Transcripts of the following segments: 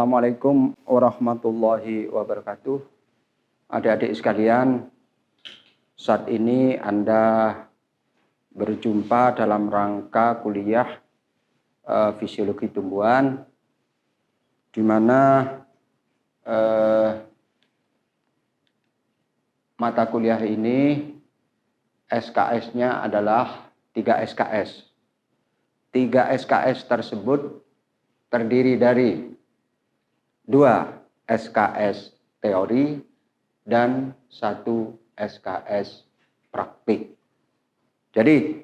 Assalamualaikum warahmatullahi wabarakatuh. Adik-adik sekalian, saat ini Anda berjumpa dalam rangka kuliah fisiologi tumbuhan, di mana mata kuliah ini SKS-nya adalah 3 SKS. 3 SKS tersebut terdiri dari 2 SKS teori dan 1 SKS praktik. Jadi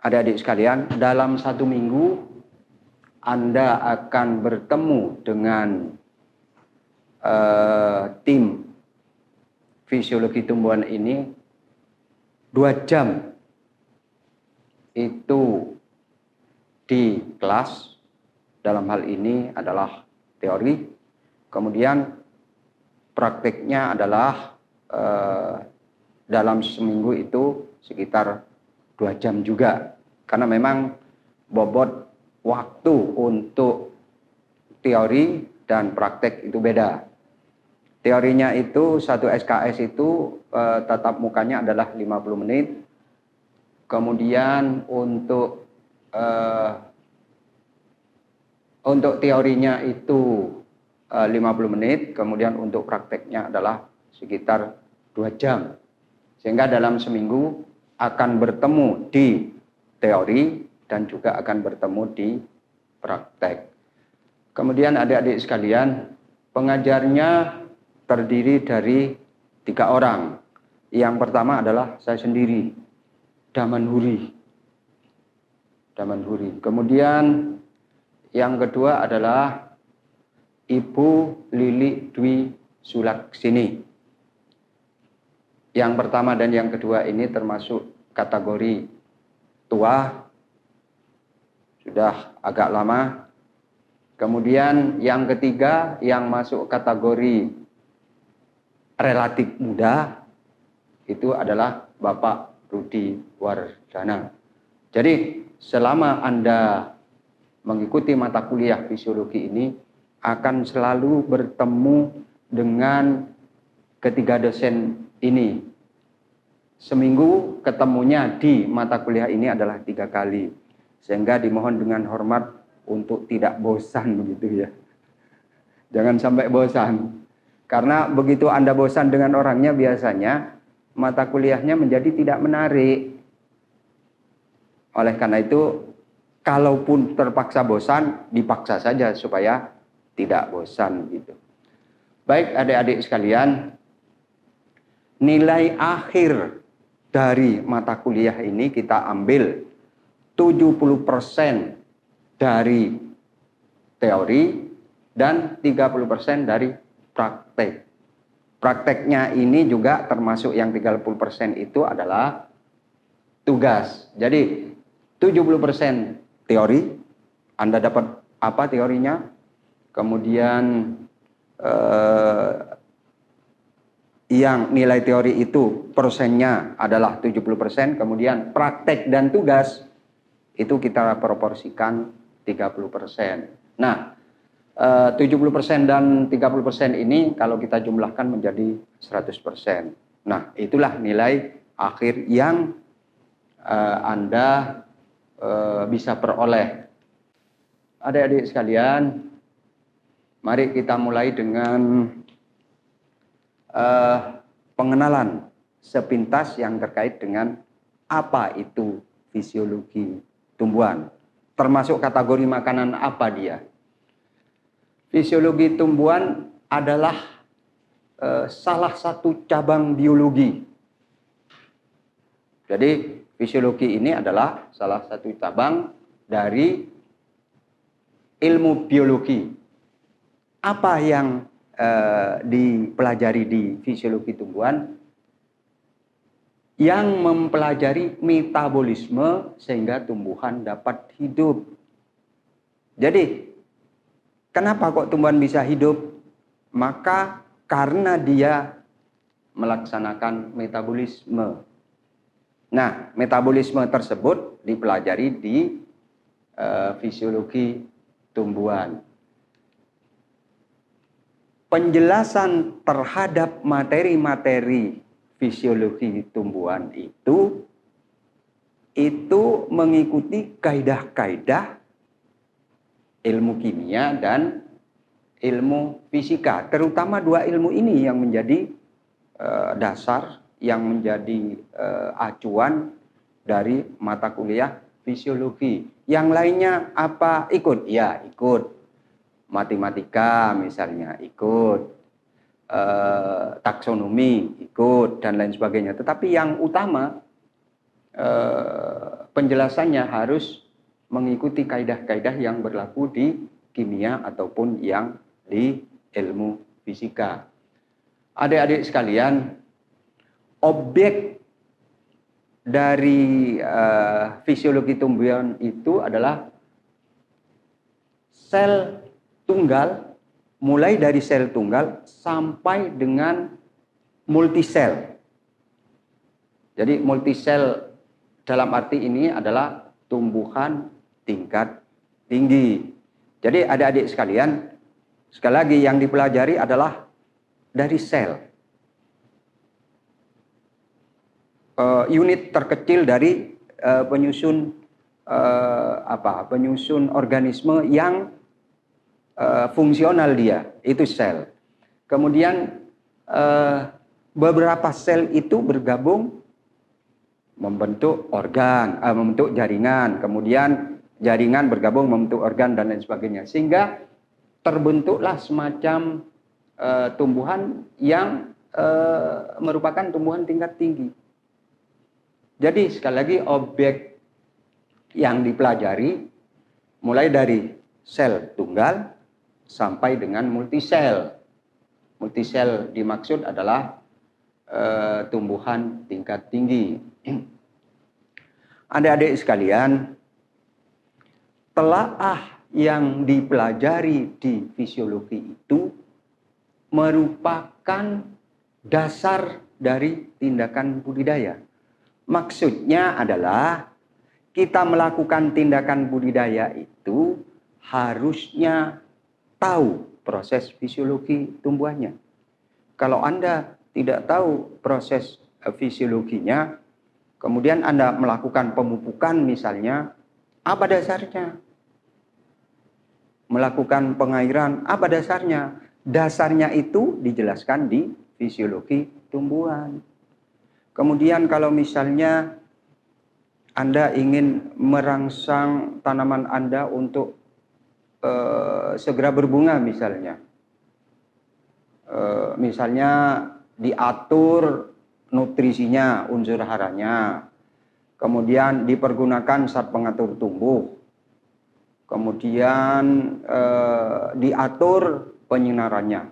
adik-adik sekalian, dalam 1 minggu Anda akan bertemu dengan tim fisiologi tumbuhan ini 2 jam itu di kelas. Dalam hal ini adalah teori, kemudian prakteknya adalah dalam seminggu itu sekitar 2 jam juga, karena memang bobot waktu untuk teori dan praktek itu beda. Teorinya itu 1 SKS itu tatap mukanya adalah 50 menit, kemudian untuk teorinya itu 50 menit, kemudian untuk prakteknya adalah sekitar 2 jam. Sehingga dalam seminggu akan bertemu di teori dan juga akan bertemu di praktek. Kemudian adik-adik sekalian, pengajarnya terdiri dari 3 orang. Yang pertama adalah saya sendiri, Daman Huri. Kemudian yang kedua adalah Ibu Lili Dwi Sulaksini. Yang pertama dan yang kedua ini termasuk kategori tua, sudah agak lama. Kemudian yang ketiga yang masuk kategori relatif muda itu adalah Bapak Rudi Wardana. Jadi selama Anda mengikuti mata kuliah fisiologi ini akan selalu bertemu dengan ketiga dosen ini. Seminggu ketemunya di mata kuliah ini adalah 3 kali. Sehingga dimohon dengan hormat untuk tidak bosan begitu ya. Jangan sampai bosan. Karena begitu Anda bosan dengan orangnya, biasanya mata kuliahnya menjadi tidak menarik. Oleh karena itu, kalaupun terpaksa bosan, dipaksa saja supaya tidak bosan gitu. Baik adik-adik sekalian, nilai akhir dari mata kuliah ini kita ambil 70% dari teori dan 30% dari praktek. Prakteknya ini juga termasuk yang 30% itu adalah tugas. Jadi 70% teori, Anda dapat apa teorinya, kemudian yang nilai teori itu persennya adalah 70%, kemudian praktek dan tugas itu kita proporsikan 30%. Nah, 70% dan 30% ini kalau kita jumlahkan menjadi 100%. Nah, itulah nilai akhir yang Anda bisa peroleh. Adik-adik sekalian, mari kita mulai dengan pengenalan sepintas yang terkait dengan apa itu fisiologi tumbuhan. Termasuk kategori makanan apa dia. Fisiologi tumbuhan adalah salah satu cabang biologi. Jadi fisiologi ini adalah salah satu cabang dari ilmu biologi. Apa yang dipelajari di fisiologi tumbuhan? Yang mempelajari metabolisme sehingga tumbuhan dapat hidup. Jadi, kenapa kok tumbuhan bisa hidup? Maka karena dia melaksanakan metabolisme. Nah, metabolisme tersebut dipelajari di fisiologi tumbuhan. penjelasan terhadap materi-materi fisiologi tumbuhan itu mengikuti kaidah-kaidah ilmu kimia dan ilmu fisika, terutama dua ilmu ini yang menjadi dasar, yang menjadi acuan dari mata kuliah fisiologi. Yang lainnya apa? Ikut? Ya, ikut. Matematika misalnya ikut, taksonomi ikut, dan lain sebagainya. Tetapi yang utama penjelasannya harus mengikuti kaidah-kaidah yang berlaku di kimia ataupun yang di ilmu fisika. Adik-adik sekalian, objek dari fisiologi tumbuhan itu adalah sel tunggal, mulai dari sel tunggal sampai dengan multisel. Jadi multisel dalam arti ini adalah tumbuhan tingkat tinggi. Jadi adik-adik sekalian, sekali lagi yang dipelajari adalah dari sel. Unit terkecil dari penyusun penyusun organisme yang fungsional dia, itu sel. Kemudian beberapa sel itu bergabung membentuk organ, membentuk jaringan. Kemudian jaringan bergabung membentuk organ dan lain sebagainya. Sehingga terbentuklah semacam tumbuhan yang merupakan tumbuhan tingkat tinggi. Jadi sekali lagi objek yang dipelajari mulai dari sel tunggal sampai dengan multisel. Multisel dimaksud adalah tumbuhan tingkat tinggi. Adik-adik sekalian, telaah yang dipelajari di fisiologi itu merupakan dasar dari tindakan budidaya. Maksudnya adalah kita melakukan tindakan budidaya itu harusnya tahu proses fisiologi tumbuhannya. Kalau Anda tidak tahu proses fisiologinya, kemudian Anda melakukan pemupukan misalnya, apa dasarnya? Melakukan pengairan, apa dasarnya? Dasarnya itu dijelaskan di fisiologi tumbuhan. Kemudian kalau misalnya Anda ingin merangsang tanaman Anda untuk segera berbunga misalnya. Misalnya diatur nutrisinya, unsur haranya. Kemudian dipergunakan zat pengatur tumbuh. Kemudian diatur penyinarannya.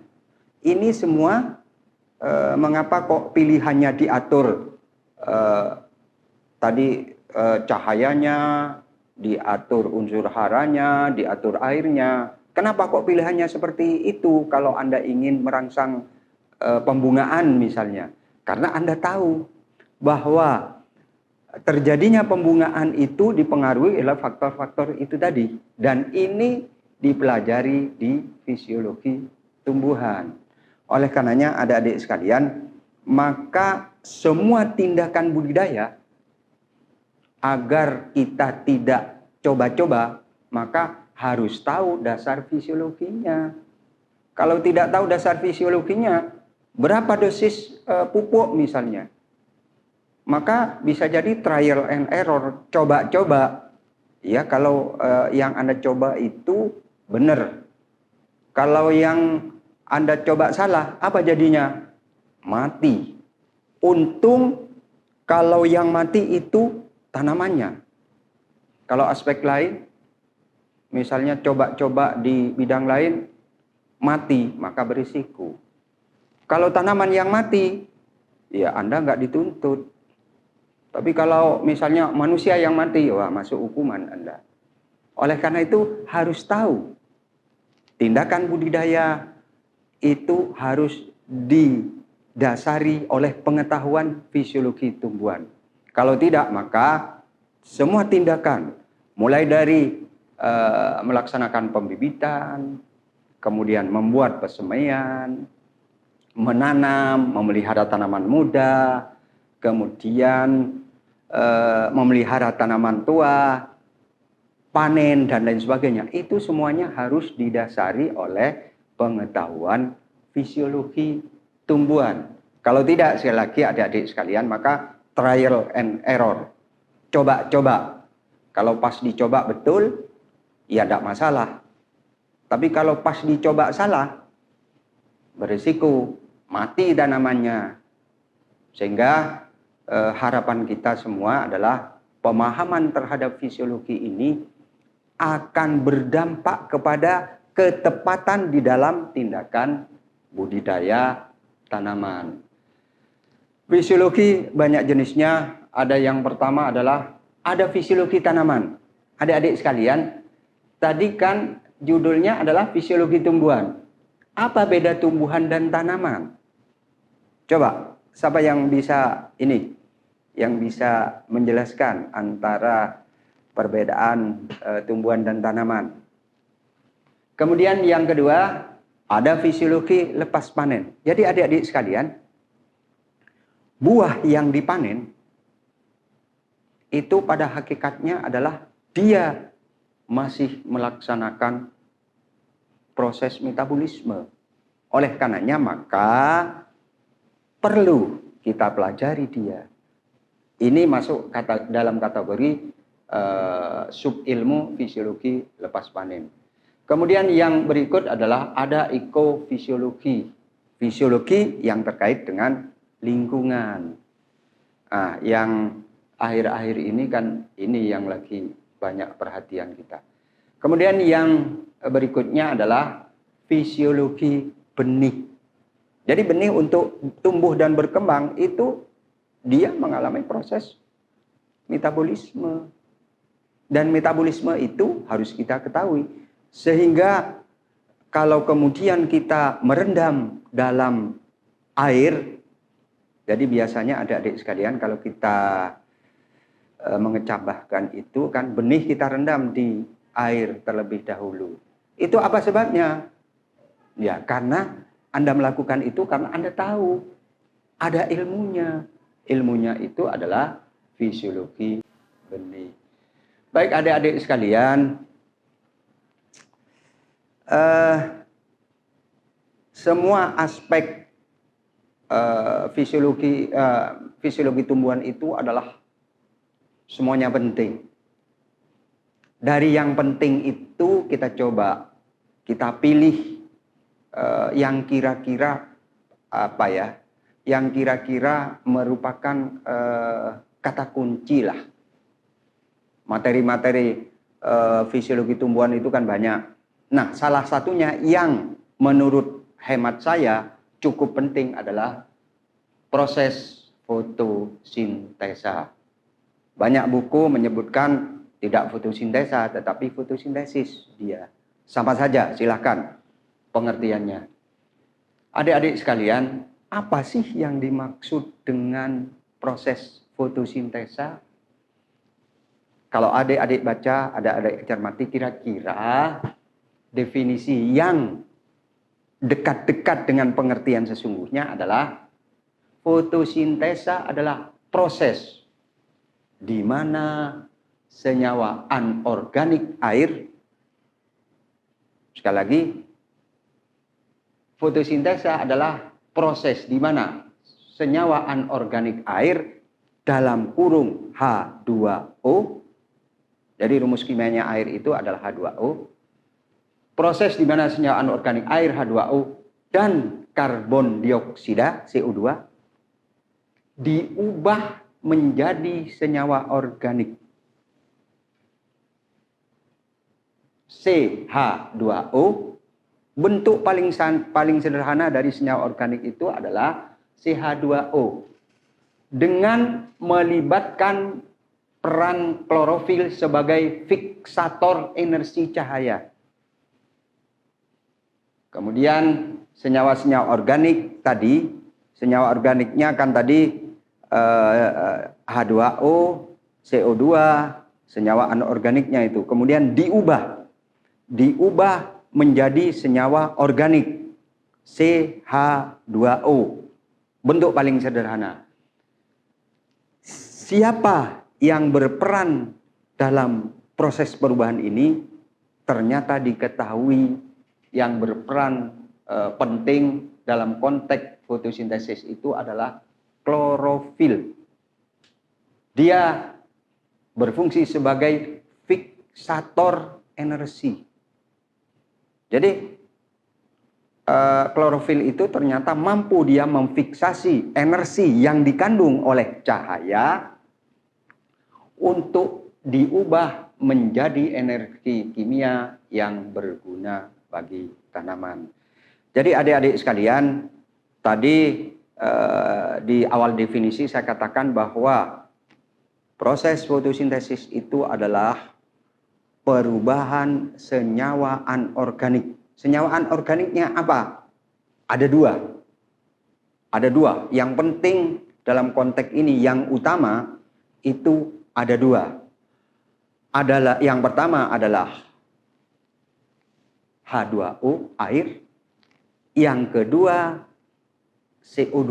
Ini semua mengapa kok pilihannya diatur? Tadi cahayanya, diatur unsur haranya, diatur airnya. Kenapa kok pilihannya seperti itu kalau Anda ingin merangsang pembungaan misalnya? Karena Anda tahu bahwa terjadinya pembungaan itu dipengaruhi oleh faktor-faktor itu tadi. Dan ini dipelajari di fisiologi tumbuhan. Oleh karenanya adik-adik sekalian, maka semua tindakan budidaya agar kita tidak coba-coba, maka harus tahu dasar fisiologinya. Kalau tidak tahu dasar fisiologinya, berapa dosis pupuk misalnya, maka bisa jadi trial and error, coba-coba. Ya, kalau yang Anda coba itu benar. Kalau yang Anda coba salah, apa jadinya? Mati. Untung kalau yang mati itu tanamannya. Kalau aspek lain, misalnya coba-coba di bidang lain, mati, maka berisiko. Kalau tanaman yang mati, ya Anda nggak dituntut. Tapi kalau misalnya manusia yang mati, wah masuk hukuman Anda. Oleh karena itu harus tahu, tindakan budidaya itu harus didasari oleh pengetahuan fisiologi tumbuhan. Kalau tidak, maka semua tindakan, mulai dari melaksanakan pembibitan, kemudian membuat persemaian, menanam, memelihara tanaman muda, kemudian memelihara tanaman tua, panen dan lain sebagainya. Itu semuanya harus didasari oleh pengetahuan fisiologi tumbuhan. Kalau tidak, sekali lagi adik-adik sekalian, maka trial and error. Coba-coba. Kalau pas dicoba betul, ya tidak masalah. Tapi kalau pas dicoba salah, berisiko mati tanamannya. Sehingga harapan kita semua adalah pemahaman terhadap fisiologi ini akan berdampak kepada ketepatan di dalam tindakan budidaya tanaman. Fisiologi banyak jenisnya. Ada yang pertama adalah ada fisiologi tanaman. Adik-adik sekalian, tadi kan judulnya adalah fisiologi tumbuhan. Apa beda tumbuhan dan tanaman? Coba, siapa yang bisa ini? Yang bisa menjelaskan antara perbedaan tumbuhan dan tanaman. Kemudian yang kedua, ada fisiologi lepas panen. Jadi adik-adik sekalian, buah yang dipanen itu pada hakikatnya adalah dia masih melaksanakan proses metabolisme. Oleh karenanya maka perlu kita pelajari dia. Ini masuk dalam kategori subilmu fisiologi lepas panen. Kemudian yang berikut adalah ada ekofisiologi. Fisiologi yang terkait dengan lingkungan. Nah, yang akhir-akhir ini kan ini yang lagi banyak perhatian kita. Kemudian yang berikutnya adalah fisiologi benih. Jadi benih untuk tumbuh dan berkembang itu dia mengalami proses metabolisme. Dan metabolisme itu harus kita ketahui. Sehingga kalau kemudian kita merendam dalam air, jadi biasanya adik-adik sekalian kalau kita mengecambahkan itu kan benih kita rendam di air terlebih dahulu. Itu apa sebabnya? Ya karena Anda melakukan itu karena Anda tahu ada ilmunya. Ilmunya itu adalah fisiologi benih. Baik adik-adik sekalian, semua aspek fisiologi tumbuhan itu adalah semuanya penting. Dari yang penting itu kita coba, kita pilih yang kira-kira apa ya, yang kira-kira merupakan kata kunci lah. Materi-materi fisiologi tumbuhan itu kan banyak. Nah, salah satunya yang menurut hemat saya cukup penting adalah proses fotosintesa. Banyak buku menyebutkan tidak fotosintesa, tetapi fotosintesis dia. Sama saja, silahkan pengertiannya. Adik-adik sekalian, apa sih yang dimaksud dengan proses fotosintesa? Kalau adik-adik baca, adik-adik cermati, kira-kira definisi yang dekat-dekat dengan pengertian sesungguhnya adalah fotosintesa adalah proses di mana senyawa anorganik air, sekali lagi, fotosintesa adalah proses di mana senyawa anorganik air dalam kurung H2O, jadi rumus kimianya air itu adalah H2O, proses di mana senyawa anorganik air H2O dan karbon dioksida CO2 diubah menjadi senyawa organik CH2O. Bentuk paling sederhana dari senyawa organik itu adalah CH2O dengan melibatkan peran klorofil sebagai fiksator energi cahaya. Kemudian senyawa-senyawa organik tadi, senyawa organiknya kan tadi H2O, CO2, senyawa anorganiknya itu. Kemudian diubah menjadi senyawa organik CH2O. Bentuk paling sederhana. Siapa yang berperan dalam proses perubahan ini? Ternyata diketahui yang berperan penting dalam konteks fotosintesis itu adalah klorofil. Dia berfungsi sebagai fiksator energi. Jadi klorofil itu ternyata mampu dia memfiksasi energi yang dikandung oleh cahaya untuk diubah menjadi energi kimia yang berguna bagi tanaman. Jadi adik-adik sekalian, tadi di awal definisi saya katakan bahwa proses fotosintesis itu adalah perubahan senyawa anorganik. Senyawa anorganiknya apa? Ada dua. Ada dua. Yang penting dalam konteks ini yang utama itu ada dua. Yang pertama adalah H2O, air. Yang kedua CO2.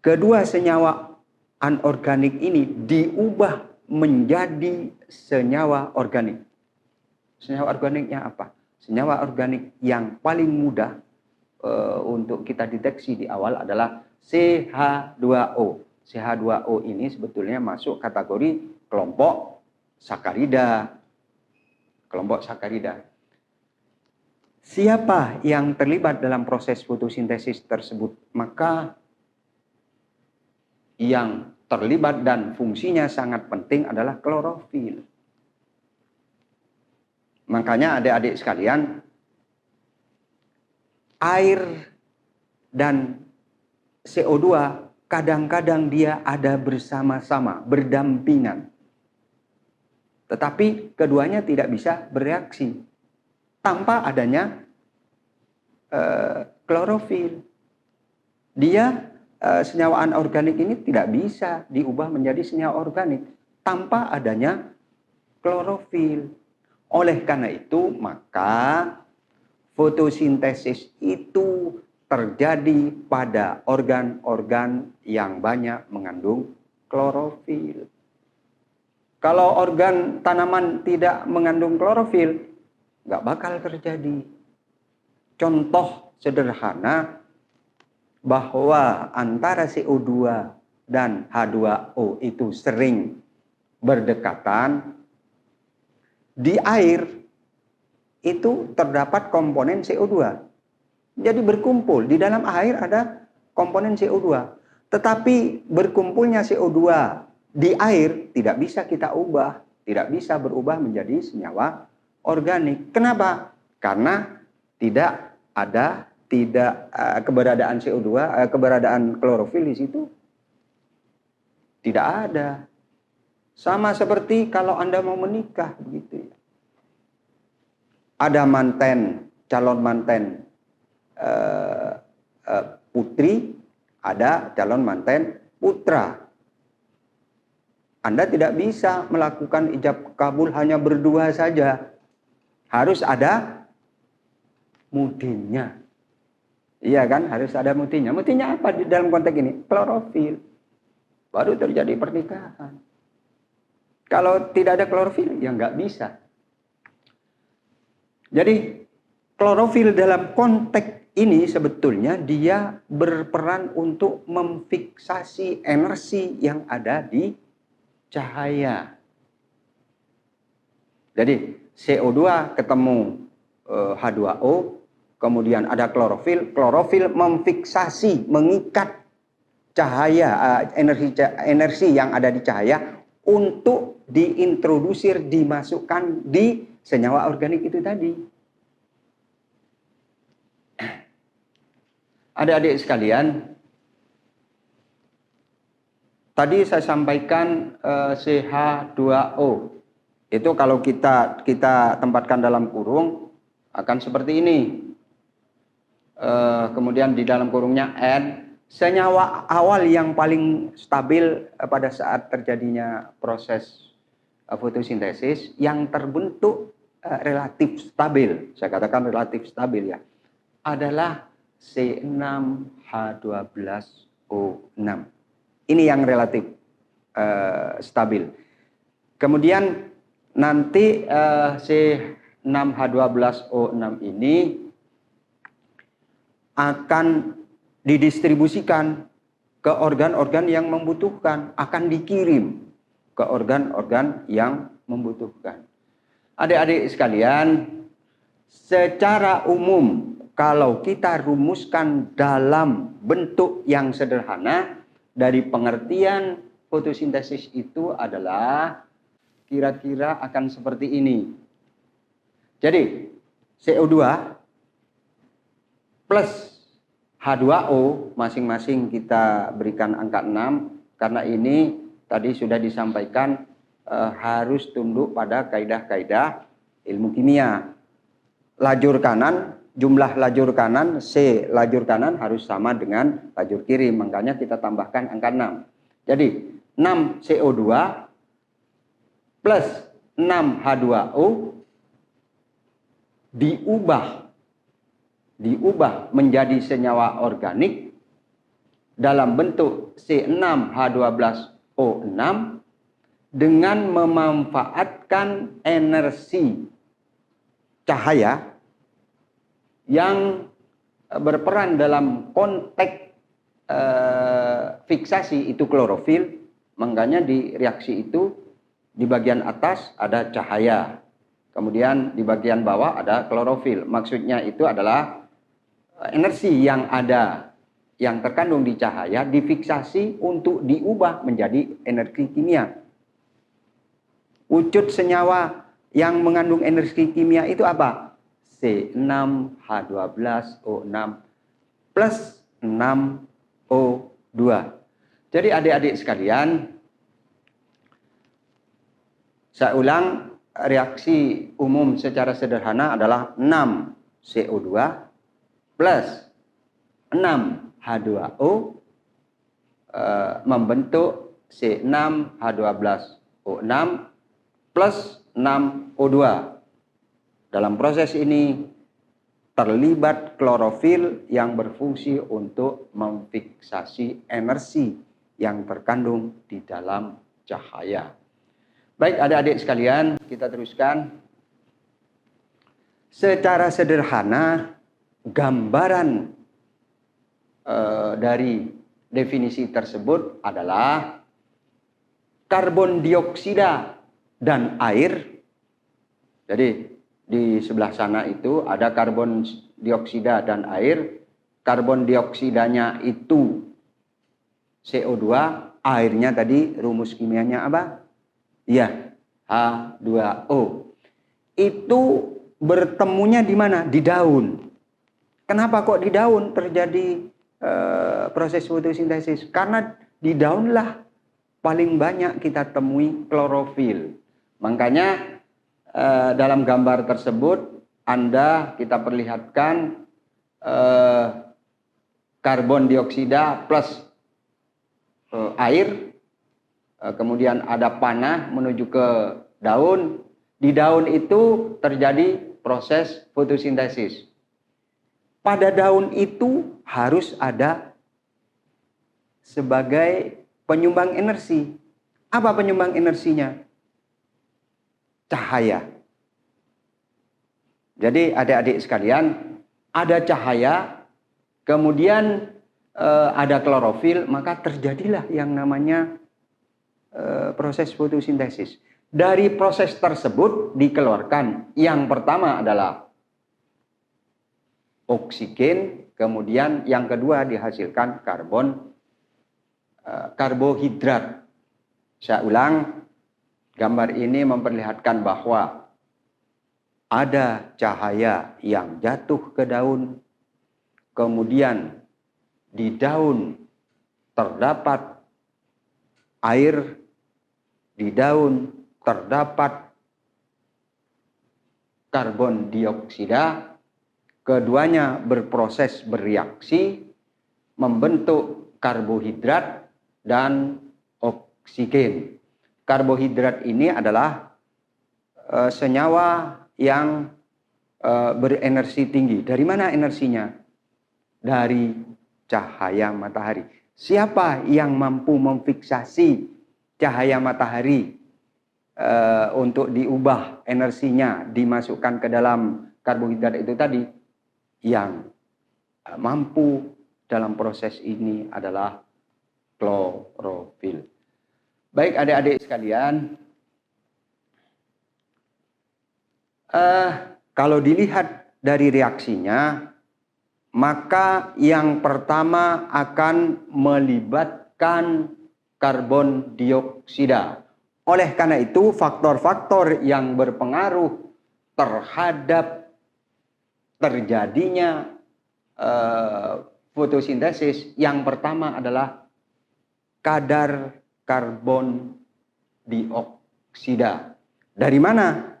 Kedua senyawa anorganik ini diubah menjadi senyawa organik. Senyawa organiknya apa? Senyawa organik yang paling mudah untuk kita deteksi di awal adalah CH2O. CH2O ini sebetulnya masuk kategori kelompok sakarida. Kelompok sakarida. Siapa yang terlibat dalam proses fotosintesis tersebut? Maka yang terlibat dan fungsinya sangat penting adalah klorofil. Makanya adik-adik sekalian, air dan CO2 kadang-kadang dia ada bersama-sama, berdampingan. Tetapi keduanya tidak bisa bereaksi tanpa adanya klorofil. Dia senyawa anorganik ini tidak bisa diubah menjadi senyawa organik tanpa adanya klorofil. Oleh karena itu, maka fotosintesis itu terjadi pada organ-organ yang banyak mengandung klorofil. Kalau organ tanaman tidak mengandung klorofil, nggak bakal terjadi. Contoh sederhana bahwa antara CO2 dan H2O itu sering berdekatan. Di air itu terdapat komponen CO2. Jadi berkumpul. Di dalam air ada komponen CO2. Tetapi berkumpulnya CO2 di air tidak bisa kita ubah. Tidak bisa berubah menjadi senyawa organik. Kenapa? Karena tidak ada keberadaan CO2, keberadaan klorofil di situ. Tidak ada. Sama seperti kalau Anda mau menikah begitu ya. Ada calon manten putri, ada calon manten putra. Anda tidak bisa melakukan ijab kabul hanya berdua saja. Harus ada mudinnya. Iya kan? Harus ada mudinnya. Mudinnya apa di dalam konteks ini? Klorofil. Baru terjadi pernikahan. Kalau tidak ada klorofil, ya nggak bisa. Jadi, klorofil dalam konteks ini sebetulnya dia berperan untuk memfiksasi energi yang ada di cahaya. Jadi, CO2 ketemu H2O, kemudian ada klorofil. Klorofil memfiksasi, mengikat cahaya, energi yang ada di cahaya untuk diintrodusir, dimasukkan di senyawa organik itu tadi. Adik-adik sekalian, tadi saya sampaikan CH2O. Itu kalau kita tempatkan dalam kurung akan seperti ini. Kemudian di dalam kurungnya N. Senyawa awal yang paling stabil pada saat terjadinya proses fotosintesis yang terbentuk relatif stabil, saya katakan relatif stabil ya, adalah C6H12O6. Ini yang relatif stabil. Kemudian nanti C6H12O6 ini akan didistribusikan ke organ-organ yang membutuhkan, akan dikirim ke organ-organ yang membutuhkan. Adik-adik sekalian, secara umum kalau kita rumuskan dalam bentuk yang sederhana, dari pengertian fotosintesis itu adalah kira-kira akan seperti ini. Jadi CO2 plus H2O, masing-masing kita berikan angka 6, karena ini tadi sudah disampaikan harus tunduk pada kaidah-kaidah ilmu kimia. Lajur kanan, jumlah lajur kanan, C lajur kanan harus sama dengan lajur kiri, makanya kita tambahkan angka 6. Jadi 6 CO2 plus 6 H2O diubah menjadi senyawa organik dalam bentuk C6H12O6 dengan memanfaatkan energi cahaya yang berperan dalam konteks fiksasi itu klorofil. Makanya di reaksi itu di bagian atas ada cahaya, kemudian di bagian bawah ada klorofil. Maksudnya itu adalah energi yang ada, yang terkandung di cahaya, difiksasi untuk diubah menjadi energi kimia. Wujud senyawa yang mengandung energi kimia itu apa? C6H12O6 plus 6O2. Jadi adik-adik sekalian, saya ulang, reaksi umum secara sederhana adalah 6 CO2 plus 6 H2O membentuk C6H12O6 plus 6O2. Dalam proses ini terlibat klorofil yang berfungsi untuk memfiksasi energi yang terkandung di dalam cahaya. Baik adik-adik sekalian, kita teruskan. Secara sederhana, gambaran dari definisi tersebut adalah karbon dioksida dan air. Jadi di sebelah sana itu ada karbon dioksida dan air. Karbon dioksidanya itu CO2, airnya tadi rumus kimianya apa? Ya, H2O. Itu bertemunya di mana? Di daun. Kenapa kok di daun terjadi proses fotosintesis? Karena di daunlah paling banyak kita temui klorofil. Makanya dalam gambar tersebut kita perlihatkan karbon dioksida plus air, kemudian ada panah menuju ke daun. Di daun itu terjadi proses fotosintesis. Pada daun itu harus ada sebagai penyumbang energi. Apa penyumbang energinya? Cahaya. Jadi adik-adik sekalian, ada cahaya, kemudian ada klorofil, maka terjadilah yang namanya proses fotosintesis. Dari proses tersebut dikeluarkan yang pertama adalah oksigen, kemudian yang kedua dihasilkan karbohidrat. Saya ulang, gambar ini memperlihatkan bahwa ada cahaya yang jatuh ke daun, kemudian di daun terdapat air, di daun terdapat karbon dioksida, keduanya berproses bereaksi membentuk karbohidrat dan oksigen. Karbohidrat ini adalah senyawa yang berenergi tinggi. Dari mana energinya? Dari cahaya matahari. Siapa yang mampu memfiksasi cahaya matahari untuk diubah energinya, dimasukkan ke dalam karbohidrat itu tadi? Yang mampu dalam proses ini adalah klorofil. Baik adik-adik sekalian, kalau dilihat dari reaksinya, maka yang pertama akan melibatkan karbon dioksida. Oleh karena itu, faktor-faktor yang berpengaruh terhadap terjadinya fotosintesis yang pertama adalah kadar karbon dioksida. Dari mana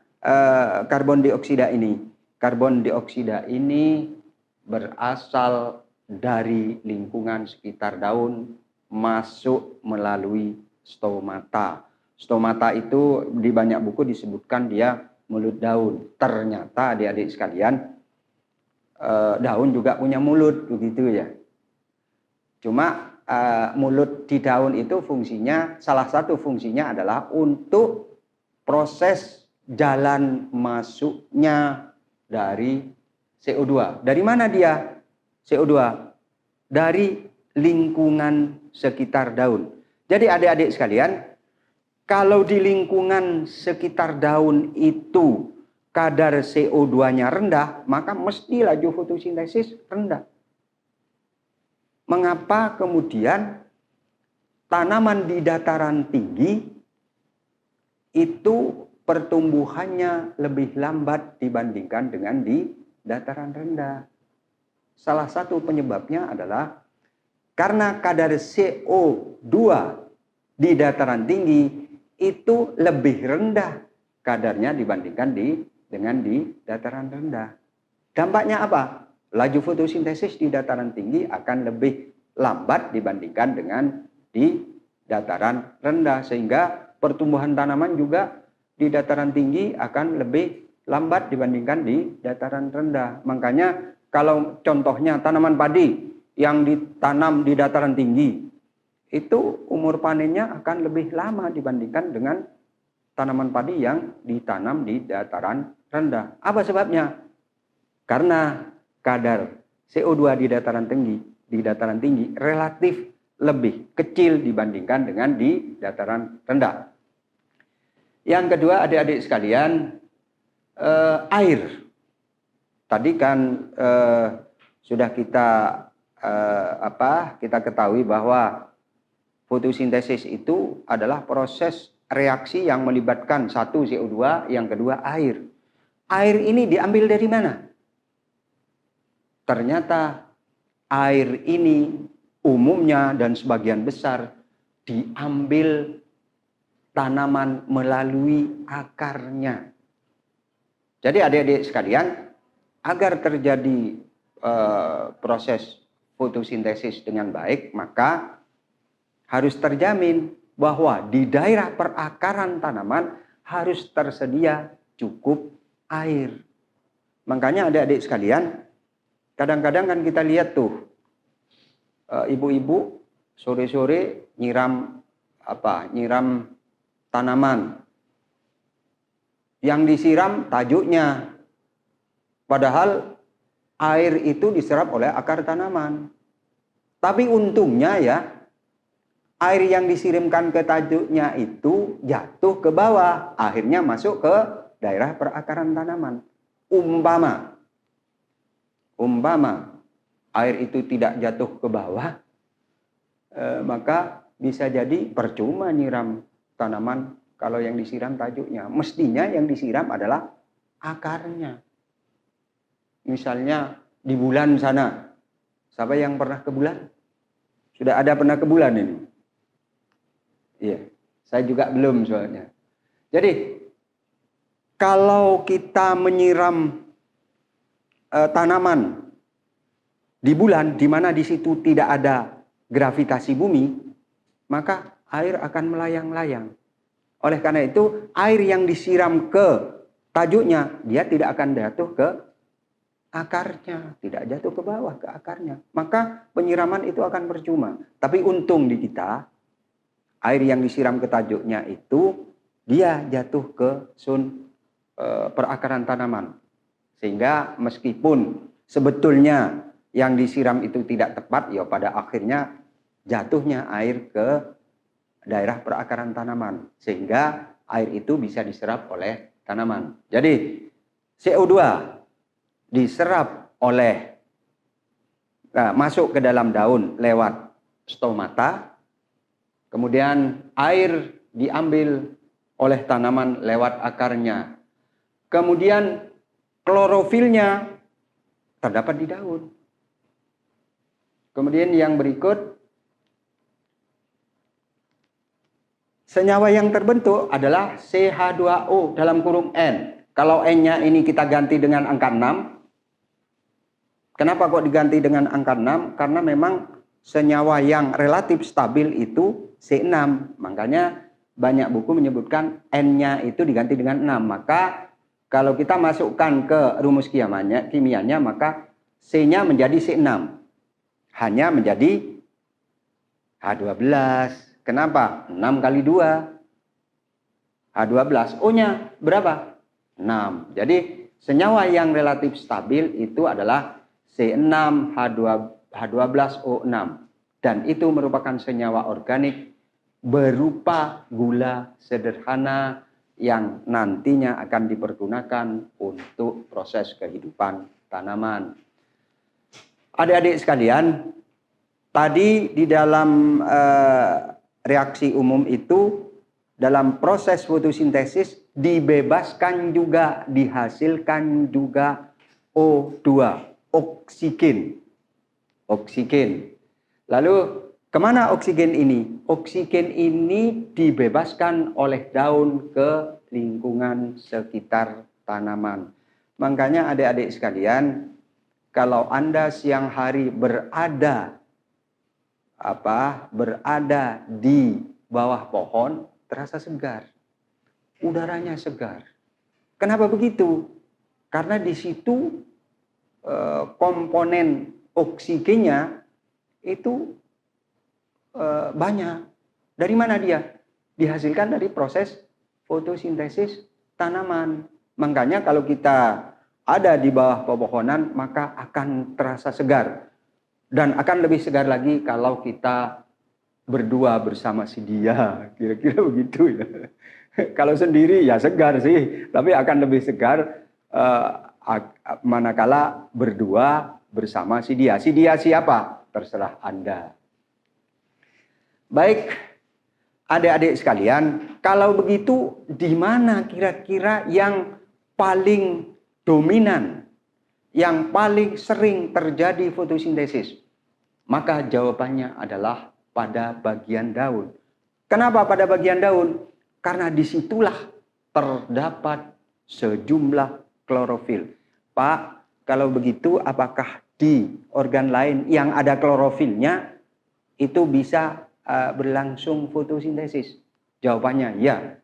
karbon dioksida ini? Karbon dioksida ini berasal dari lingkungan sekitar daun, masuk melalui stomata. Stomata itu di banyak buku disebutkan dia mulut daun. Ternyata adik-adik sekalian, daun juga punya mulut, begitu ya. Cuma mulut di daun itu fungsinya, salah satu fungsinya adalah untuk proses jalan masuknya dari CO2. Dari mana dia CO2? Dari lingkungan sekitar daun. Jadi adik-adik sekalian, kalau di lingkungan sekitar daun itu kadar CO2-nya rendah, maka mesti laju fotosintesis rendah. Mengapa kemudian tanaman di dataran tinggi itu pertumbuhannya lebih lambat dibandingkan dengan di dataran rendah? Salah satu penyebabnya adalah karena kadar CO2 di dataran tinggi itu lebih rendah kadarnya dibandingkan dengan di dataran rendah. Dampaknya apa? Laju fotosintesis di dataran tinggi akan lebih lambat dibandingkan dengan di dataran rendah, sehingga pertumbuhan tanaman juga di dataran tinggi akan lebih lambat dibandingkan di dataran rendah. Makanya kalau contohnya tanaman padi yang ditanam di dataran tinggi, itu umur panennya akan lebih lama dibandingkan dengan tanaman padi yang ditanam di dataran rendah. Apa sebabnya? Karena kadar CO2 di dataran tinggi relatif lebih kecil dibandingkan dengan di dataran rendah. Yang kedua, adik-adik sekalian, air. Tadi kan sudah kita ketahui bahwa fotosintesis itu adalah proses reaksi yang melibatkan satu CO2, yang kedua air. Air ini diambil dari mana? Ternyata air ini umumnya dan sebagian besar diambil tanaman melalui akarnya. Jadi adik-adik sekalian, agar terjadi proses fotosintesis dengan baik, maka harus terjamin bahwa di daerah perakaran tanaman harus tersedia cukup air. Makanya adik-adik sekalian, kadang-kadang kan kita lihat tuh ibu-ibu sore-sore nyiram tanaman. Yang disiram tajuknya. Padahal air itu diserap oleh akar tanaman. Tapi untungnya ya, air yang disiramkan ke tajuknya itu jatuh ke bawah. Akhirnya masuk ke daerah perakaran tanaman. Umpama air itu tidak jatuh ke bawah, maka bisa jadi percuma nyiram tanaman kalau yang disiram tajuknya. Mestinya yang disiram adalah akarnya. Misalnya di bulan sana. Siapa yang pernah ke bulan? Sudah ada pernah ke bulan ini? Iya, saya juga belum soalnya. Jadi kalau kita menyiram tanaman di bulan, di mana di situ tidak ada gravitasi bumi, maka air akan melayang-layang. Oleh karena itu, air yang disiram ke tajuknya, dia tidak akan jatuh ke akarnya, tidak jatuh ke bawah, ke akarnya. Maka penyiraman itu akan percuma. Tapi untung di kita, air yang disiram ke tajuknya itu, dia jatuh ke perakaran tanaman. Sehingga meskipun sebetulnya yang disiram itu tidak tepat, ya pada akhirnya jatuhnya air ke daerah perakaran tanaman. Sehingga air itu bisa diserap oleh tanaman. Jadi CO2 diserap oleh masuk ke dalam daun lewat stomata, kemudian air diambil oleh tanaman lewat akarnya, kemudian klorofilnya terdapat di daun. Kemudian yang berikut, senyawa yang terbentuk adalah CH2O dalam kurung N. Kalau N-nya ini kita ganti dengan angka 6. Kenapa kok diganti dengan angka 6? Karena memang senyawa yang relatif stabil itu C6. Makanya banyak buku menyebutkan N-nya itu diganti dengan 6. Maka kalau kita masukkan ke rumus kimianya, maka C-nya menjadi C6. Hanya menjadi H12. Kenapa? 6 kali 2. H12. O-nya berapa? 6. Jadi senyawa yang relatif stabil itu adalah C6 H12O6. Dan itu merupakan senyawa organik berupa gula sederhana yang nantinya akan dipergunakan untuk proses kehidupan tanaman. Adik-adik sekalian, tadi di dalam reaksi umum itu, dalam proses fotosintesis dibebaskan juga, dihasilkan juga O2, oksigen. Lalu kemana oksigen ini? Oksigen ini dibebaskan oleh daun ke lingkungan sekitar tanaman. Makanya adik-adik sekalian, kalau Anda siang hari berada di bawah pohon, terasa segar. Udaranya segar. Kenapa begitu? Karena di situ komponen oksigennya itu banyak. Dari mana dia? Dihasilkan dari proses fotosintesis tanaman. Makanya kalau kita ada di bawah pepohonan, maka akan terasa segar. Dan akan lebih segar lagi kalau kita berdua bersama si dia. Kira-kira begitu ya. Kalau sendiri ya segar sih, tapi akan lebih segar manakala berdua bersama si dia. Si dia siapa? Terserah Anda. Baik, adik-adik sekalian, kalau begitu di mana kira-kira yang paling dominan, yang paling sering terjadi fotosintesis? Maka jawabannya adalah pada bagian daun. Kenapa pada bagian daun? Karena disitulah terdapat sejumlah klorofil. Pak, kalau begitu apakah di organ lain yang ada klorofilnya itu bisa berlangsung fotosintesis? Jawabannya ya,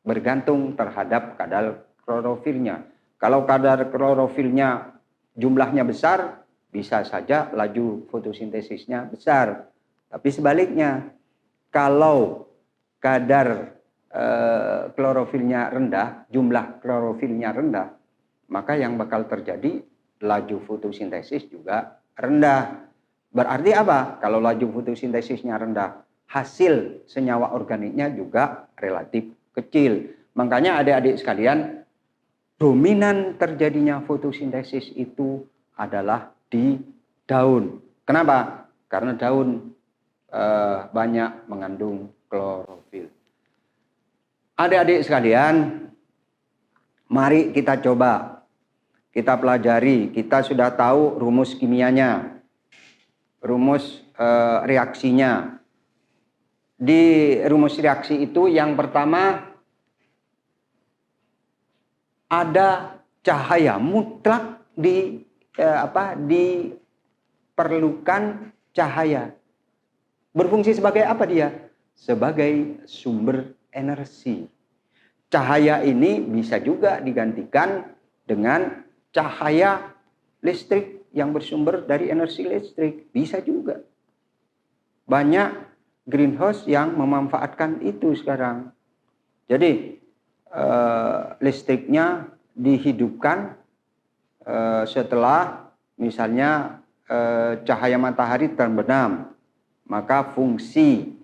bergantung terhadap kadar klorofilnya. Kalau kadar klorofilnya jumlahnya besar, bisa saja laju fotosintesisnya besar. Tapi sebaliknya, kalau kadar klorofilnya rendah, jumlah klorofilnya rendah, maka yang bakal terjadi laju fotosintesis juga rendah. Berarti apa? Kalau laju fotosintesisnya rendah, hasil senyawa organiknya juga relatif kecil. Makanya adik-adik sekalian, dominan terjadinya fotosintesis itu adalah di daun. Kenapa? Karena daun banyak mengandung klorofil. Adik-adik sekalian, mari kita coba, kita pelajari. Kita sudah tahu rumus kimianya, rumus reaksinya. Di rumus reaksi itu yang pertama ada cahaya mutlak diperlukan cahaya. Berfungsi sebagai apa dia? Sebagai sumber energi. cahaya ini bisa juga digantikan dengan cahaya listrik yang bersumber dari energi listrik. Bisa juga. Banyak greenhouse yang memanfaatkan itu sekarang. Jadi listriknya dihidupkan setelah misalnya cahaya matahari terbenam, maka fungsi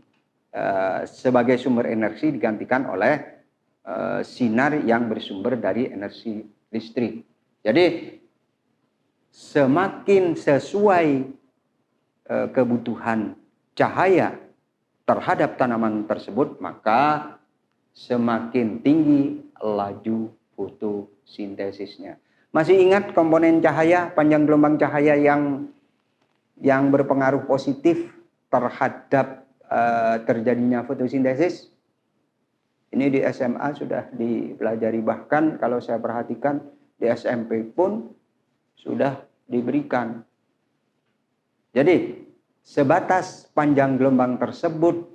sebagai sumber energi digantikan oleh sinar yang bersumber dari energi listrik. Jadi semakin sesuai kebutuhan cahaya terhadap tanaman tersebut, maka semakin tinggi laju fotosintesisnya. Masih ingat komponen cahaya, panjang gelombang cahaya yang berpengaruh positif terhadap terjadinya fotosintesis? Ini di SMA sudah dipelajari, bahkan kalau saya perhatikan di SMP pun sudah diberikan. Jadi sebatas panjang gelombang tersebut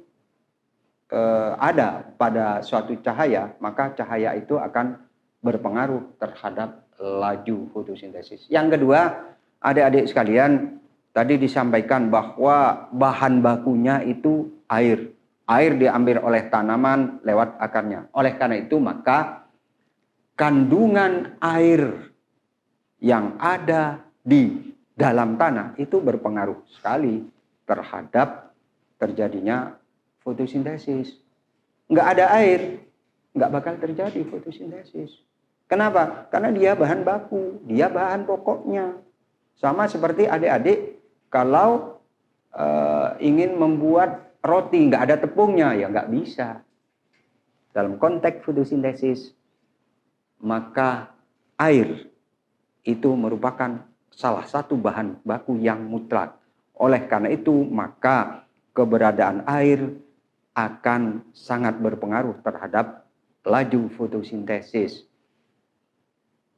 ada pada suatu cahaya, maka cahaya itu akan berpengaruh terhadap laju fotosintesis. Yang kedua, adik-adik sekalian, tadi disampaikan bahwa bahan bakunya itu air. Air diambil oleh tanaman lewat akarnya. Oleh karena itu, maka kandungan air yang ada di dalam tanah itu berpengaruh sekali terhadap terjadinya fotosintesis. Nggak ada air, nggak bakal terjadi fotosintesis. Kenapa? Karena dia bahan baku, dia bahan pokoknya. Sama seperti adik-adik kalau ingin membuat roti nggak ada tepungnya, ya nggak bisa. Dalam konteks fotosintesis, maka air itu merupakan salah satu bahan baku yang mutlak. Oleh karena itu, maka keberadaan air akan sangat berpengaruh terhadap laju fotosintesis.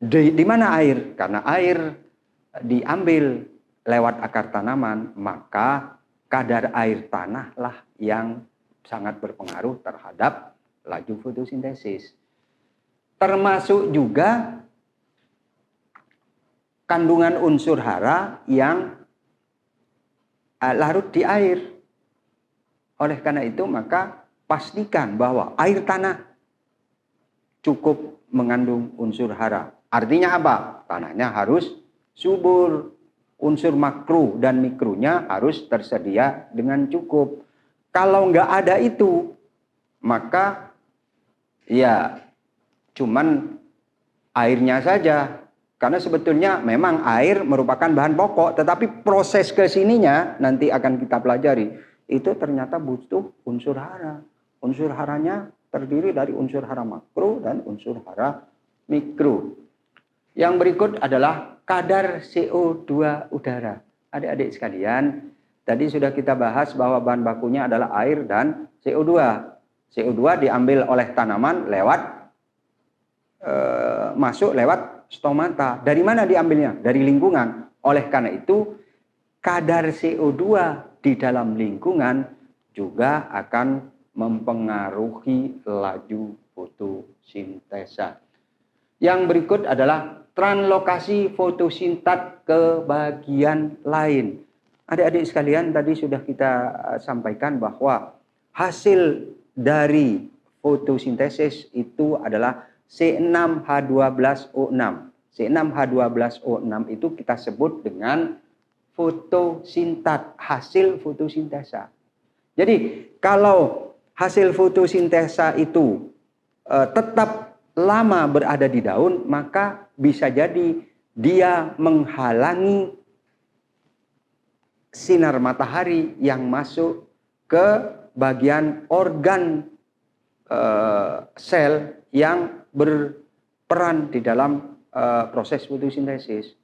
Di mana air? Karena air diambil lewat akar tanaman, maka kadar air tanah lah yang sangat berpengaruh terhadap laju fotosintesis. Termasuk juga kandungan unsur hara yang larut di air. Oleh karena itu, maka pastikan bahwa air tanah cukup mengandung unsur hara. Artinya apa? Tanahnya harus subur. Unsur makro dan mikronya harus tersedia dengan cukup. Kalau nggak ada itu, maka ya cuman airnya saja. Karena sebetulnya memang air merupakan bahan pokok, tetapi proses kesininya nanti akan kita pelajari. Itu ternyata butuh unsur hara. Unsur haranya terdiri dari unsur hara makro dan unsur hara mikro. Yang berikut adalah kadar CO2 udara. Adik-adik sekalian, tadi sudah kita bahas bahwa bahan bakunya adalah air dan CO2. CO2 diambil oleh tanaman masuk lewat stomata. Dari mana diambilnya? Dari lingkungan. Oleh karena itu, kadar CO2 di dalam lingkungan juga akan mempengaruhi laju fotosintesa. Yang berikut adalah translokasi fotosintat ke bagian lain. Adik-adik sekalian, tadi sudah kita sampaikan bahwa hasil dari fotosintesis itu adalah C6H12O6. C6H12O6 itu kita sebut dengan fotosintat, hasil fotosintesa. Jadi kalau hasil fotosintesa itu tetap lama berada di daun, maka bisa jadi dia menghalangi sinar matahari yang masuk ke bagian organ sel yang berperan di dalam proses fotosintesis.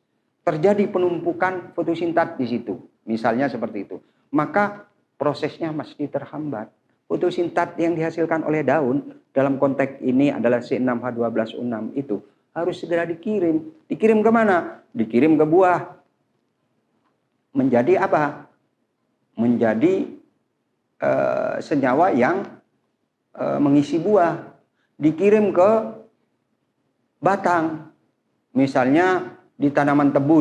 Terjadi penumpukan fotosintat di situ, misalnya seperti itu. Maka prosesnya mesti terhambat. Fotosintat yang dihasilkan oleh daun dalam konteks ini adalah C6H12O6 itu harus segera dikirim. Dikirim ke mana? Dikirim ke buah. Menjadi apa? Menjadi senyawa yang mengisi buah. dikirim ke batang. Misalnya di tanaman tebu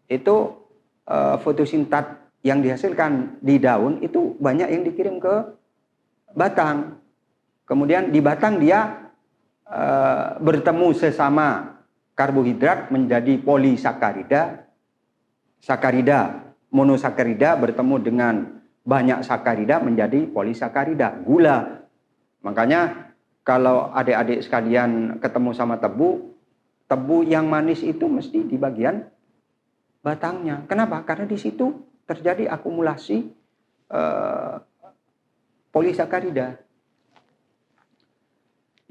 itu fotosintat yang dihasilkan di daun itu banyak yang dikirim ke batang. Kemudian di batang dia bertemu sesama karbohidrat menjadi polisakarida, sakarida, monosakarida bertemu dengan banyak sakarida menjadi polisakarida, gula. Makanya kalau adik-adik sekalian ketemu sama tebu yang manis itu mesti di bagian batangnya. Kenapa? Karena di situ terjadi akumulasi polisakarida.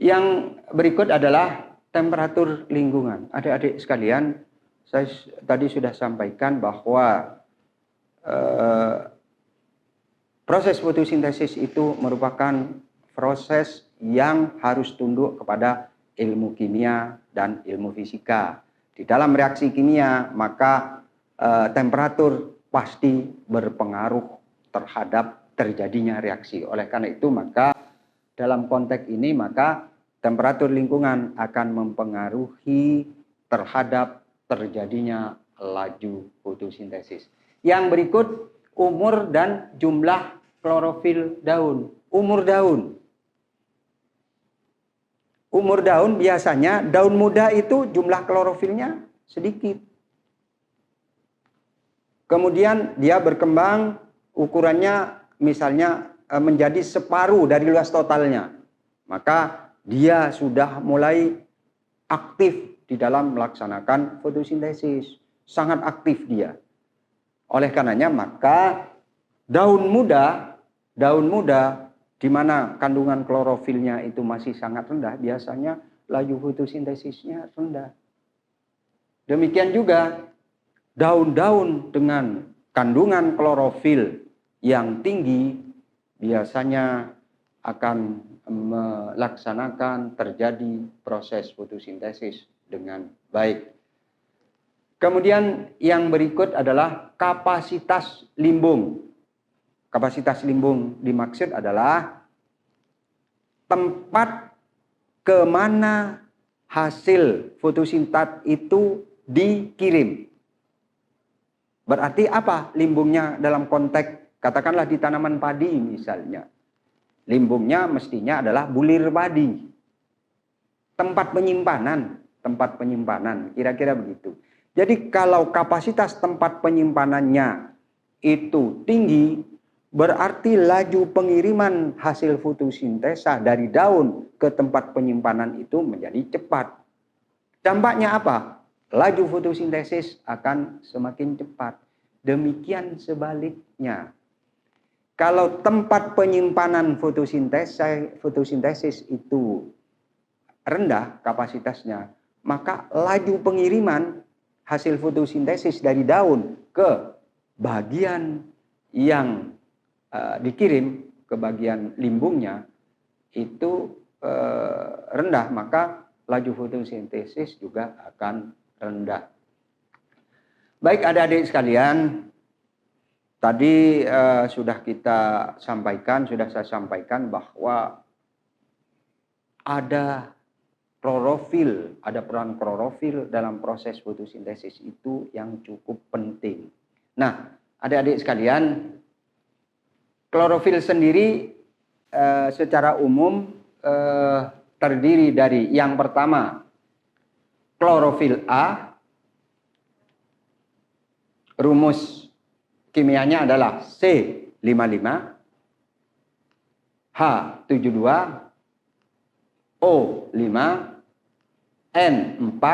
Yang berikut adalah temperatur lingkungan. Adik-adik sekalian, saya tadi sudah sampaikan bahwa proses fotosintesis itu merupakan proses yang harus tunduk kepada ilmu kimia dan ilmu fisika. Di dalam reaksi kimia, maka temperatur pasti berpengaruh terhadap terjadinya reaksi. Oleh karena itu, maka dalam konteks ini, maka temperatur lingkungan akan mempengaruhi terhadap terjadinya laju fotosintesis. Yang berikut, umur dan jumlah klorofil daun. Umur daun. Umur daun biasanya daun muda itu jumlah klorofilnya sedikit. Kemudian dia berkembang ukurannya misalnya menjadi separuh dari luas totalnya. Maka dia sudah mulai aktif di dalam melaksanakan fotosintesis. Sangat aktif dia. Oleh karenanya maka daun muda di mana kandungan klorofilnya itu masih sangat rendah, biasanya laju fotosintesisnya rendah. Demikian juga daun-daun dengan kandungan klorofil yang tinggi biasanya akan melaksanakan terjadi proses fotosintesis dengan baik. Kemudian yang berikut adalah kapasitas limbung. Kapasitas limbung dimaksud adalah tempat kemana hasil fotosintat itu dikirim. Berarti apa limbungnya dalam konteks katakanlah di tanaman padi misalnya. Limbungnya mestinya adalah bulir padi. Tempat penyimpanan, kira-kira begitu. Jadi kalau kapasitas tempat penyimpanannya itu tinggi, berarti laju pengiriman hasil fotosintesa dari daun ke tempat penyimpanan itu menjadi cepat. Dampaknya apa? Laju fotosintesis akan semakin cepat. Demikian sebaliknya. Kalau tempat penyimpanan fotosintesis itu rendah kapasitasnya, maka laju pengiriman hasil fotosintesis dari daun ke bagian yang dikirim ke bagian limbungnya itu rendah, maka laju fotosintesis juga akan rendah. Baik adik-adik sekalian, tadi sudah saya sampaikan bahwa ada peran klorofil dalam proses fotosintesis itu yang cukup penting. Nah, adik-adik sekalian, klorofil sendiri secara umum terdiri dari yang pertama klorofil A, rumus kimianya adalah C55, H72, O5, N4,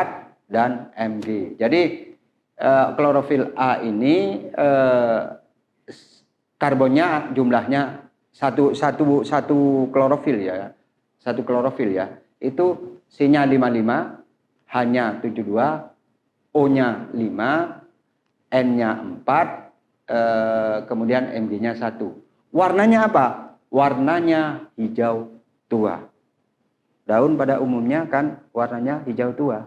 dan Mg. Jadi klorofil A ini karbonnya jumlahnya satu klorofil ya. Satu klorofil ya. Itu C-nya 55, H-nya 72, O-nya 5, N-nya 4, kemudian Mg-nya 1. Warnanya apa? Warnanya hijau tua. Daun pada umumnya kan warnanya hijau tua.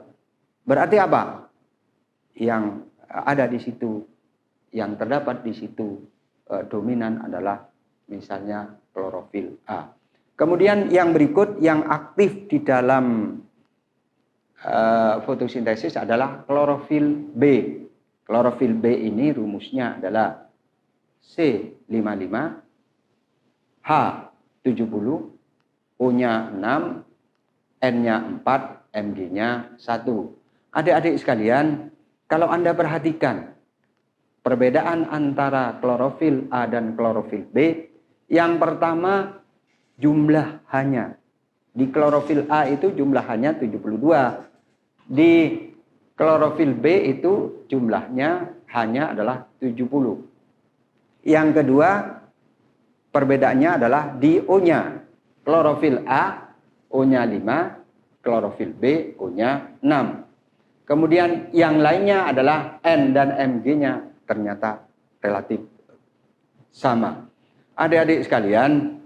Berarti apa? Yang ada di situ, yang terdapat di situ dominan adalah misalnya klorofil A. Kemudian yang berikut yang aktif di dalam fotosintesis adalah klorofil B. Klorofil B ini rumusnya adalah C55, H70, O-nya 6, N-nya 4, Mg-nya 1. Adik-adik sekalian, kalau Anda perhatikan perbedaan antara klorofil A dan klorofil B, yang pertama jumlah hanya. Di klorofil A itu jumlahannya 72. Di klorofil B itu jumlahnya hanya adalah 70. Yang kedua, perbedaannya adalah di O-nya. Klorofil A, O-nya 5, klorofil B, O-nya 6. Kemudian yang lainnya adalah N dan Mg-nya ternyata relatif sama. Adik-adik sekalian,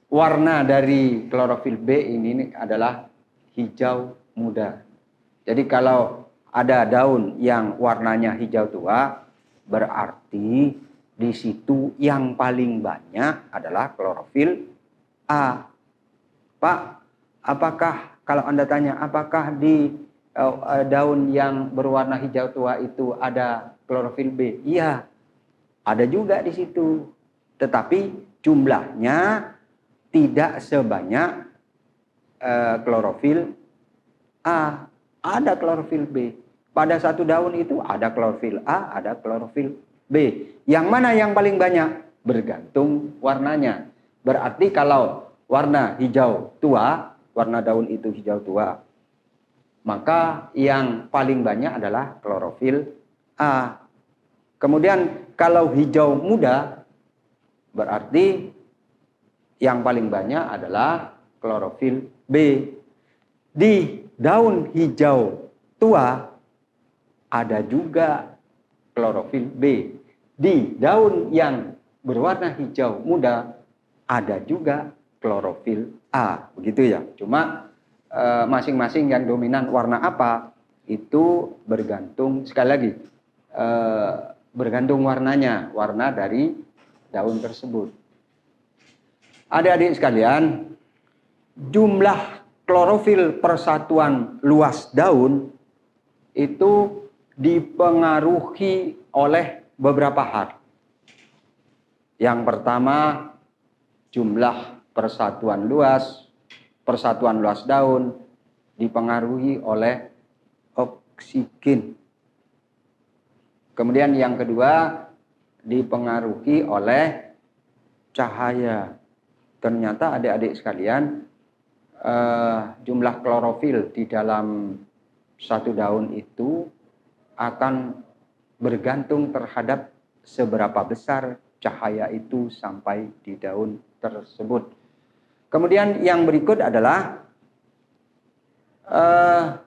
warna dari klorofil B ini adalah hijau muda. Jadi kalau ada daun yang warnanya hijau tua, berarti di situ yang paling banyak adalah klorofil A. Pak, apakah kalau Anda tanya apakah di daun yang berwarna hijau tua itu ada klorofil B? Iya, ada juga di situ. Tetapi jumlahnya tidak sebanyak klorofil A. Ada klorofil B. Pada satu daun itu ada klorofil A, ada klorofil B. Yang mana yang paling banyak? Bergantung warnanya. Berarti kalau warna hijau tua, warna daun itu hijau tua, maka yang paling banyak adalah klorofil A. Kemudian kalau hijau muda, berarti yang paling banyak adalah klorofil B. Di daun hijau tua ada juga klorofil B. Di daun yang berwarna hijau muda ada juga klorofil A. Begitu ya. Cuma masing-masing yang dominan warna apa itu bergantung, sekali lagi, bergantung warnanya, warna dari daun tersebut. Adik-adik sekalian, jumlah klorofil persatuan luas daun itu dipengaruhi oleh beberapa hal. Yang pertama, jumlah persatuan luas daun dipengaruhi oleh oksigen. Kemudian yang kedua, dipengaruhi oleh cahaya. Ternyata adik-adik sekalian, jumlah klorofil di dalam satu daun itu akan bergantung terhadap seberapa besar cahaya itu sampai di daun tersebut. Kemudian yang berikut adalah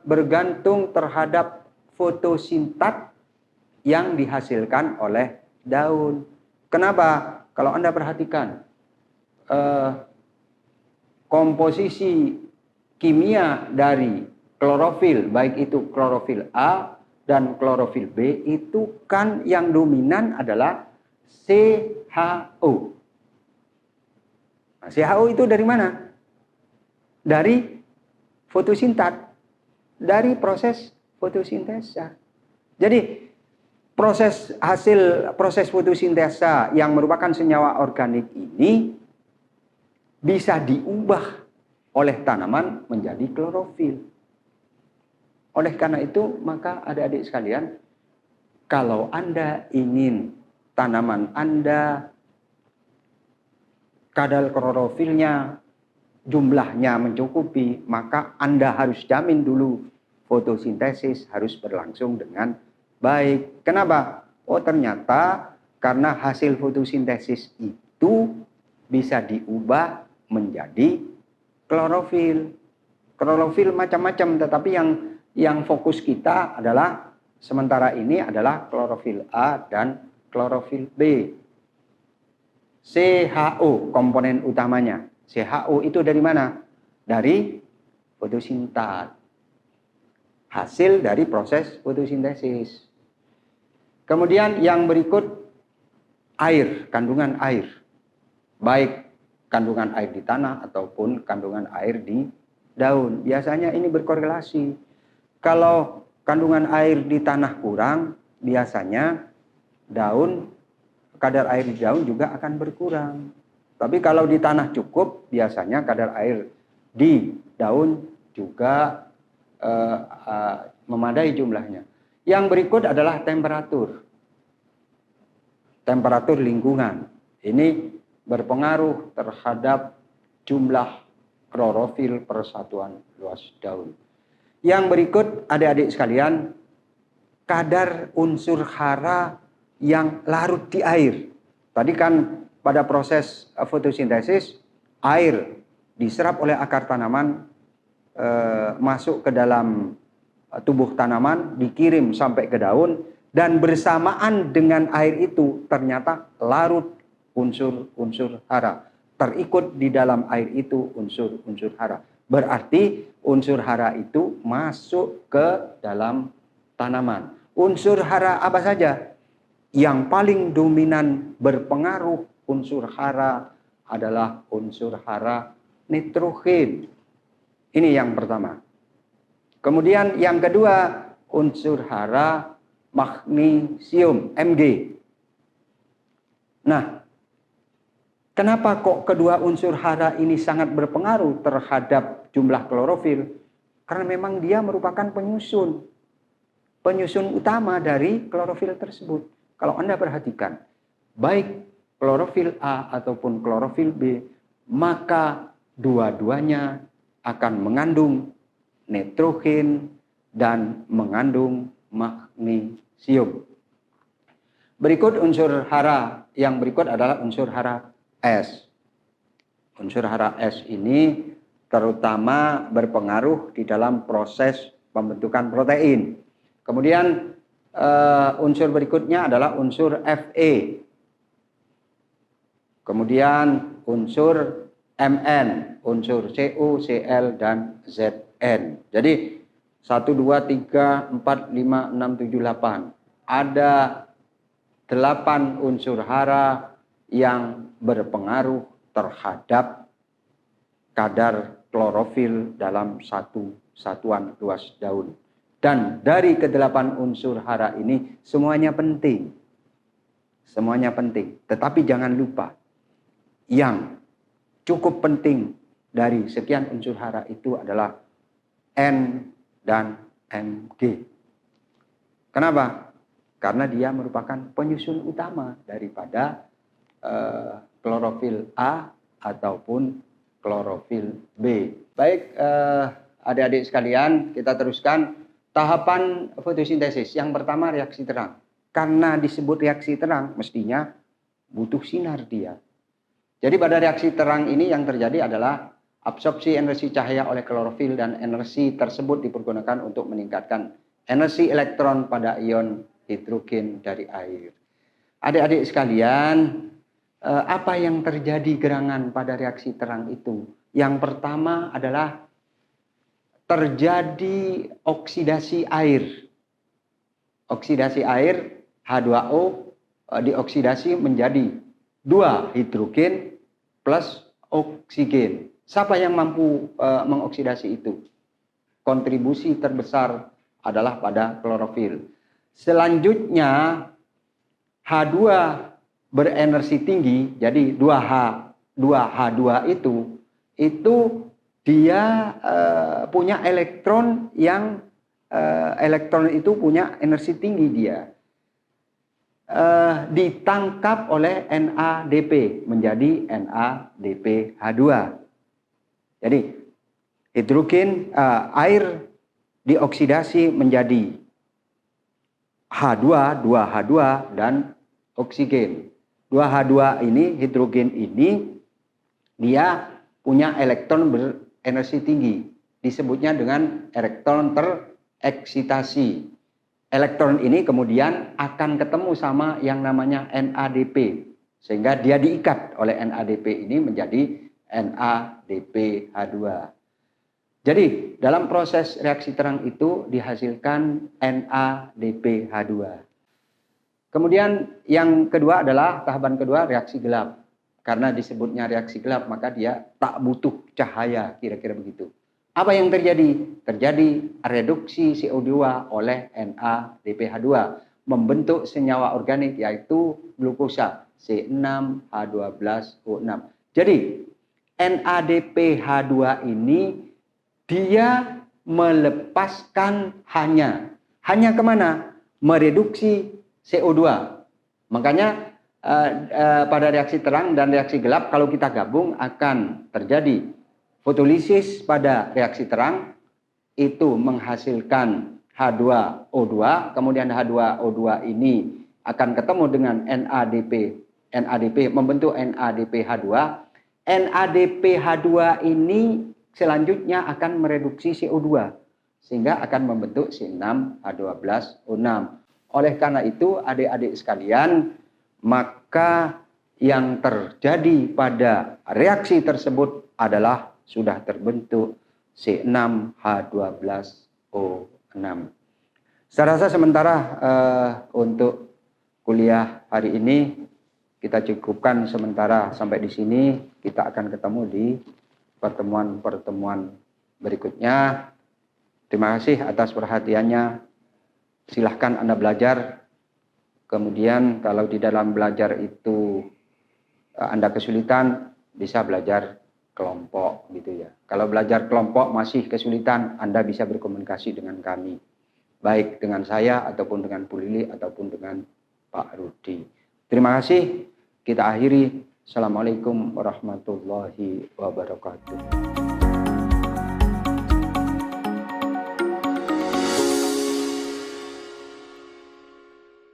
bergantung terhadap fotosintat yang dihasilkan oleh daun. Kenapa? Kalau Anda perhatikan, komposisi kimia dari klorofil, baik itu klorofil A dan klorofil B, itu kan yang dominan adalah CHO. Nah, CHO itu dari mana? Dari fotosintat, dari proses fotosintesa. Jadi proses fotosintesa yang merupakan senyawa organik ini bisa diubah oleh tanaman menjadi klorofil. Oleh karena itu, maka adik-adik sekalian, kalau Anda ingin tanaman Anda kadar klorofilnya jumlahnya mencukupi, maka Anda harus jamin dulu fotosintesis harus berlangsung dengan baik. Kenapa? Oh, ternyata karena hasil fotosintesis itu bisa diubah menjadi klorofil. Klorofil macam-macam, tetapi yang fokus kita adalah sementara ini adalah klorofil A dan klorofil B. CHO komponen utamanya. CHO itu dari mana? Dari fotosintat. Hasil dari proses fotosintesis. Kemudian yang berikut air, kandungan air. Baik kandungan air di tanah ataupun kandungan air di daun. Biasanya ini berkorelasi. Kalau kandungan air di tanah kurang, biasanya kadar air di daun juga akan berkurang. Tapi kalau di tanah cukup, biasanya kadar air di daun juga memadai jumlahnya. Yang berikut adalah temperatur. Temperatur lingkungan. Ini berpengaruh terhadap jumlah klorofil per satuan luas daun. Yang berikut adik-adik sekalian, kadar unsur hara yang larut di air. Tadi kan pada proses fotosintesis, air diserap oleh akar tanaman, masuk ke dalam tubuh tanaman, dikirim sampai ke daun, dan bersamaan dengan air itu ternyata larut unsur-unsur hara. Terikut di dalam air itu unsur-unsur hara. Berarti unsur hara itu masuk ke dalam tanaman. Unsur hara apa saja? Yang paling dominan berpengaruh unsur hara adalah unsur hara nitrogen. Ini yang pertama. Kemudian yang kedua, unsur hara magnesium, Mg. Nah, kenapa kok kedua unsur hara ini sangat berpengaruh terhadap jumlah klorofil? Karena memang dia merupakan penyusun utama dari klorofil tersebut. Kalau Anda perhatikan, baik klorofil A ataupun klorofil B, maka dua-duanya akan mengandung nitrogen dan mengandung magnesium. Berikut unsur hara yang berikut adalah unsur hara S. Unsur hara S ini terutama berpengaruh di dalam proses pembentukan protein. Kemudian unsur berikutnya adalah unsur Fe. Kemudian unsur Mn, unsur Cu, Cl, dan Zn. Jadi 1, 2, 3, 4, 5, 6, 7, 8. Ada 8 unsur hara yang berpengaruh terhadap kadar klorofil dalam satu satuan luas daun. Dan dari ke-8 unsur hara ini semuanya penting. Semuanya penting. Tetapi jangan lupa, yang cukup penting dari sekian unsur hara itu adalah N dan Mg. Kenapa? Karena dia merupakan penyusun utama daripada klorofil A ataupun klorofil B. Baik, adik-adik sekalian, kita teruskan tahapan fotosintesis. Yang pertama reaksi terang. Karena disebut reaksi terang, mestinya butuh sinar dia. Jadi pada reaksi terang ini yang terjadi adalah absorpsi energi cahaya oleh klorofil, dan energi tersebut dipergunakan untuk meningkatkan energi elektron pada ion hidrogen dari air. Adik-adik sekalian, apa yang terjadi gerangan pada reaksi terang itu? Yang pertama adalah terjadi oksidasi air. Oksidasi air H2O dioksidasi menjadi 2 hidrogen plus oksigen. Siapa yang mampu mengoksidasi itu? Kontribusi terbesar adalah pada klorofil. Selanjutnya H2 berenergi tinggi, jadi 2H2 itu dia punya elektron yang elektron itu punya energi tinggi dia. Ditangkap oleh NADP menjadi NADPH2. Jadi hidrogen air dioksidasi menjadi H2, 2H2 dan oksigen. 2H2 ini, hidrogen ini, dia punya elektron berenergi tinggi. Disebutnya dengan elektron tereksitasi. Elektron ini kemudian akan ketemu sama yang namanya NADP. Sehingga dia diikat oleh NADP ini menjadi NADPH2. Jadi dalam proses reaksi terang itu dihasilkan NADPH2. Kemudian yang kedua adalah tahapan kedua reaksi gelap. karena disebutnya reaksi gelap, maka dia tak butuh cahaya, kira-kira begitu. Apa yang terjadi? Terjadi reduksi CO2 oleh NADPH2, membentuk senyawa organik yaitu glukosa C6H12O6. Jadi NADPH2 ini dia melepaskan hanya kemana? Mereduksi CO2. Makanya pada reaksi terang dan reaksi gelap kalau kita gabung akan terjadi fotolisis. Pada reaksi terang itu menghasilkan H2O2, kemudian H2O2 ini akan ketemu dengan NADP membentuk NADPH2. NADPH2 ini selanjutnya akan mereduksi CO2 sehingga akan membentuk C6H12O6. Oleh karena itu adik-adik sekalian, maka yang terjadi pada reaksi tersebut adalah sudah terbentuk C6H12O6. Saya rasa sementara untuk kuliah hari ini kita cukupkan sementara sampai di sini. Kita akan ketemu di pertemuan-pertemuan berikutnya. Terima kasih atas perhatiannya. Silahkan Anda belajar. Kemudian kalau di dalam belajar itu Anda kesulitan, bisa belajar kelompok gitu ya. Kalau belajar kelompok masih kesulitan, Anda bisa berkomunikasi dengan kami. Baik dengan saya ataupun dengan Bu Lili ataupun dengan Pak Rudi. Terima kasih. Kita akhiri. Assalamualaikum warahmatullahi wabarakatuh.